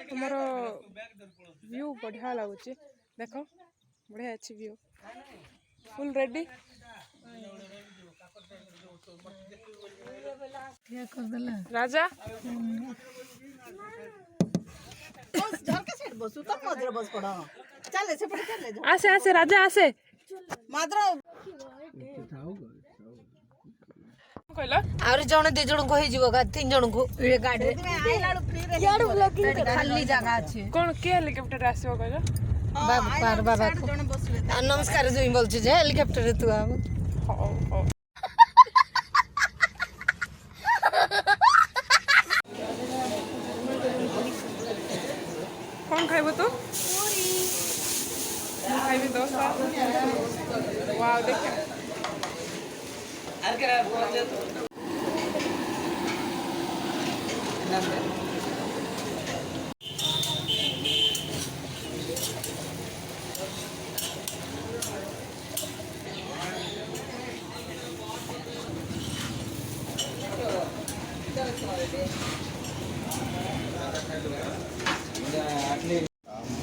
तुमर व्यू बढ़िया लगुच देख बढ़िया अच्छी व्यू फुल रेडी राजा आसे आसे राजा आसे जन दि जन को तीन जन को गाड़ी खाली जगह अच्छे कौन के हेलिकॉप्टर आसो कहलो बाबा बाबा नमस्कार जो बोल हेलिकॉप्टर तू अब कौन खाइबो तू खाइबी दोस्ता वाओ देख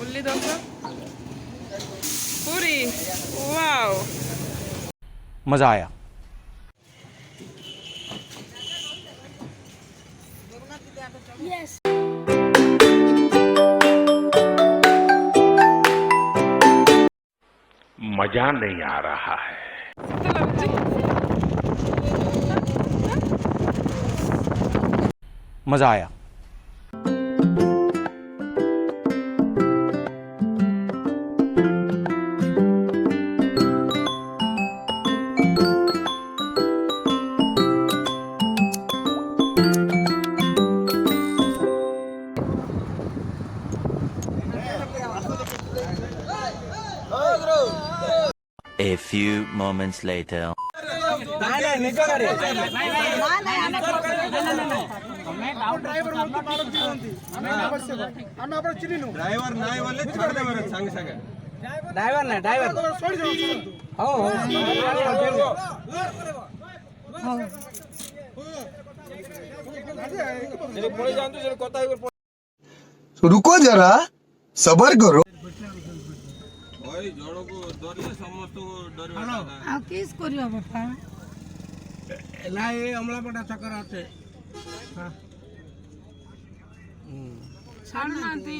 उल्ली दोस्तों पूरी वाओ मजा आया Yes. मजा नहीं आ रहा है मजा आया A few moments later. रुको जरा सबर करो किस करियो बापा एला ए अमलापटा चक्कर आते छाड़ नांती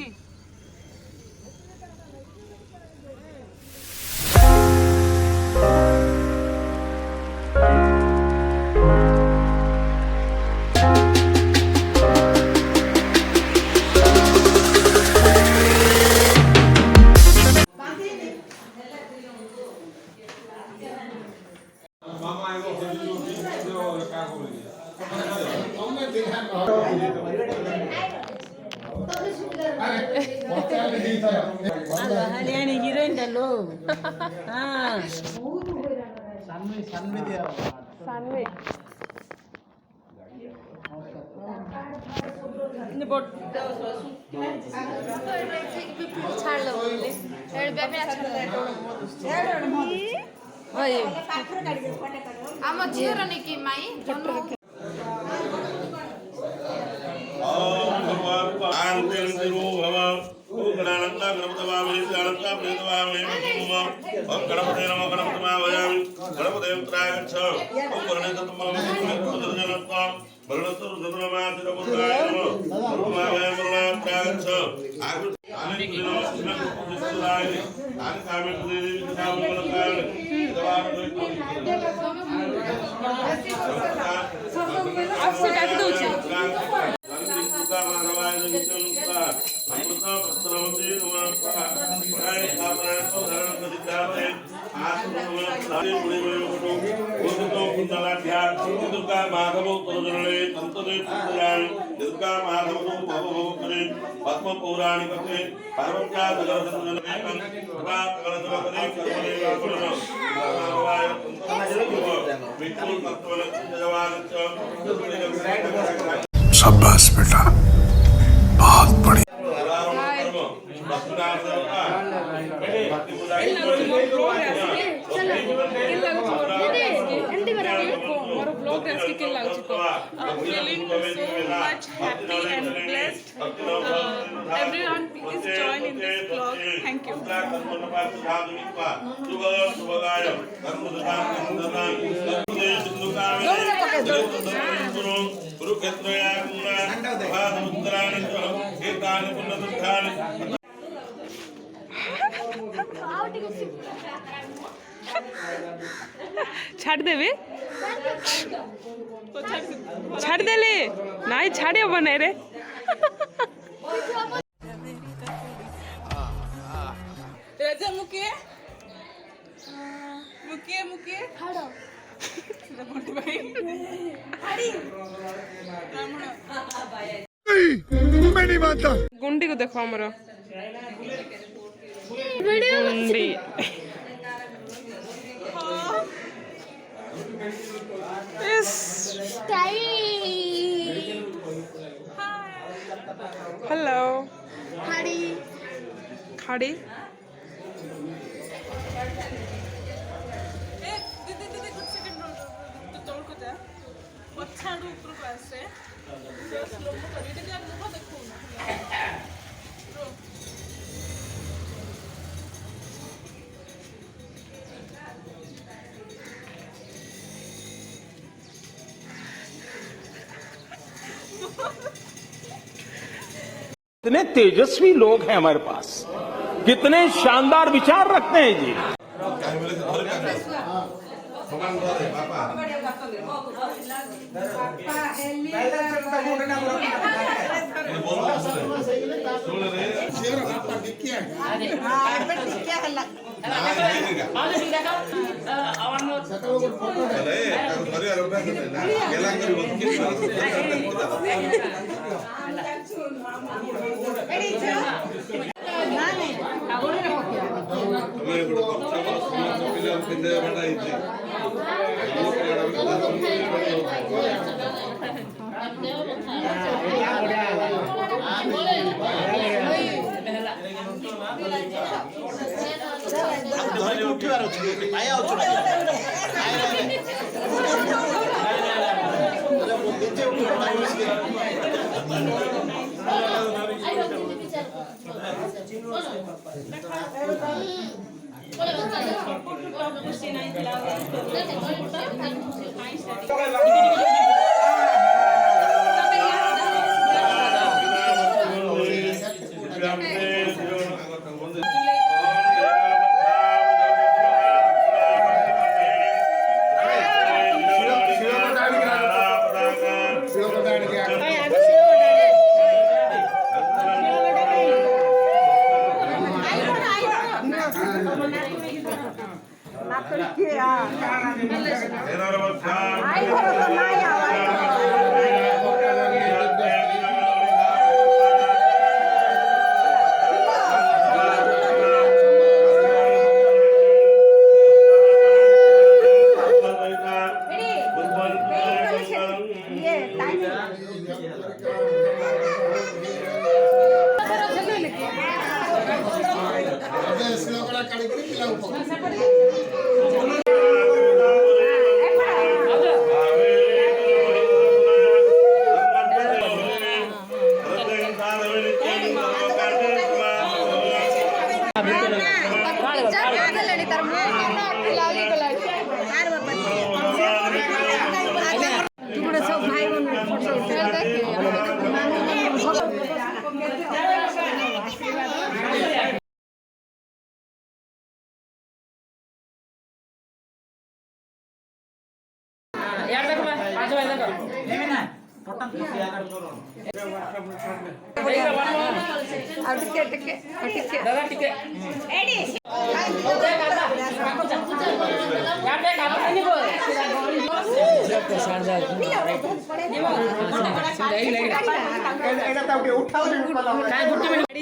हरियाणी हीरोइन डालो हां सानवी ने बोट छाड़ लो बोले एड बेबे ओए आम झियो रने की माई आपसे डाक दो छे पद्म पौराणिक पार्वत्या शाबाश बेटा बहुत बढ़िया मोर ब्लॉग रे के लागछ को feeling so much happy and blessed. Everyone please join in this vlog. Thank you. छाड़ देवे छाड़ देले नाई छाड़े बने रे राजा मुके मुके मुके हाडो मोटे भाई हाडी मैं नहीं मानता। गुंडी को देखो हमरो गुंडी हेलो खाड़ी खाड़ी दीदी दीदी कुछ सेकंड तो तोड़ को जा पछाड़ू ऊपर को आसे स्लो मो कर ये जा मुंह देखो कितने तेजस्वी लोग हैं हमारे पास, कितने शानदार विचार रखते हैं जी।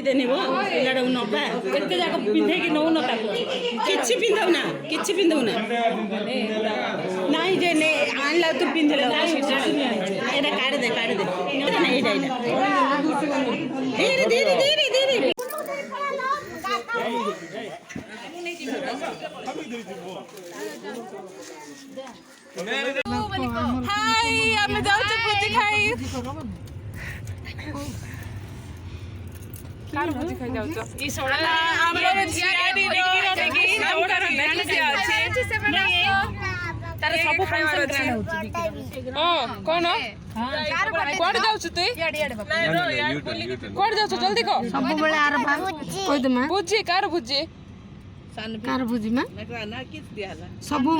देनी वो पिलाडा नबा केते जाक पिंधे कि नौ न ताको किछि पिंधौ ना नाही जे ने आनला तू पिंधले एटा काट दे नहीं एटा धीरे धीरे धीरे धीरे ହାଇ ଆମେ ଯାଉଛୁ ଭୋଜି ଖାଇ କାର ଭୋଜି ଖାଇ ଯାଉଛ ଆମର ଝିଆରୀର ନେଇକି ତାଙ୍କର ବ୍ୟାଣ୍ଡ ଦିଆଅଛି ତାର ସବୁ ଫଙ୍କସନ ଗ୍ରାଣ୍ଡ ହଉଛି ହଁ କଣ କୁଆଡେ ଯାଉଛୁ ତୁଇ କୁଆଡେ ଯାଉଛୁ ଜଲ୍ଦି କହ ସବୁବେଳେ ଆର କହିଦେମା ଭୋଜି କାର ଭୋଜି କାର ଭୋଜି ମା ସବୁ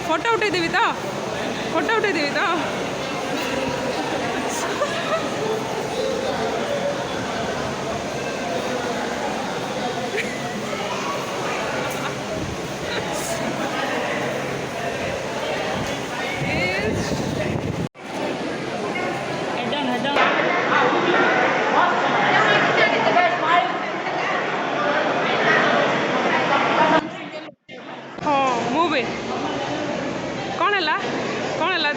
ଫଟୋ ଉଠେଇଦେବି ତ ଫଟୋ ଉଠେଇଦେବି ତ ହଁ ମୁଁ ବି କ'ଣ ହେଲା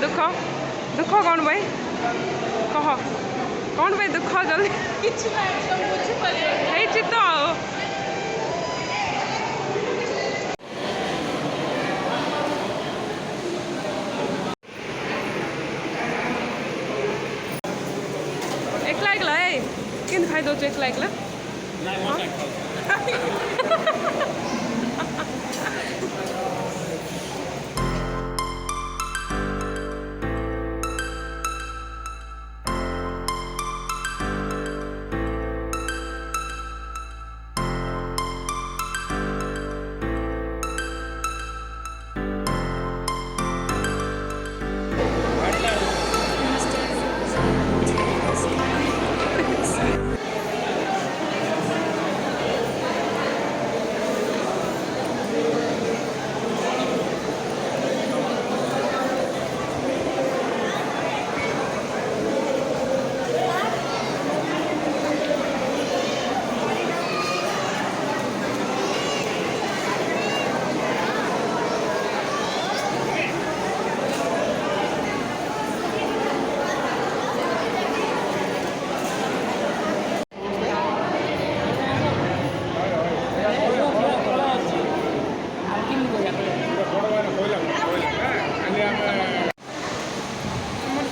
ଦୁଃଖ କ'ଣ ପାଇଁ କହ କ'ଣ ପାଇଁ ଦୁଃଖ ଜଲ୍ଦି କିଛି ହେଇଛି ତ ଆଉ ଏକଲା ଏ କେମିତି ଖାଇଦେଉଛୁ ଏକଲା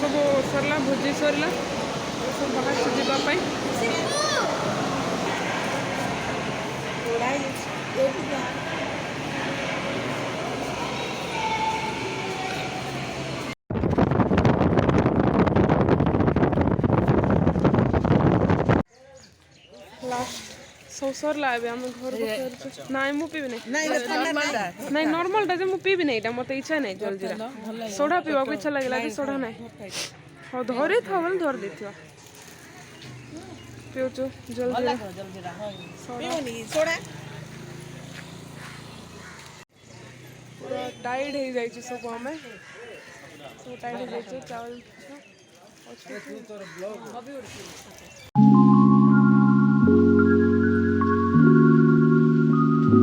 ସବୁ ସରିଲା ଭୋଜି ସରିଲା ସବୁ ବାହାରକୁ ଯିବା ପାଇଁ ସବୁ ସରିଲା ଏବେ ଆମେ ଘରକୁ ଫେରୁଛୁ ନାଇଁ ମୁଁ ପିବି ନାହିଁ ନାଇଁ ନର୍ମାଲଟା ଯେ ମୁଁ ପିବି ନାହିଁ ଏଇଟା ମୋତେ ଇଚ୍ଛା ନାହିଁ ଜଲଜିରା ସୋଡ଼ା ପିଇବାକୁ ଇଚ୍ଛା ଲାଗିଲା ଯେ ସୋଡ଼ା ନାହିଁ ହଉ ଧରିଥାଉ ବୋଲେ ଧରି ଦେଇଥିବା ପିଉଛୁ ଜଲଜିରା ପୁରା ଟାଇଟ୍ ହେଇଯାଇଛି ସବୁ ଆମେ ସବୁ ଟାଇଟ୍ ହେଇଯାଇଛୁ ଚାଉଳ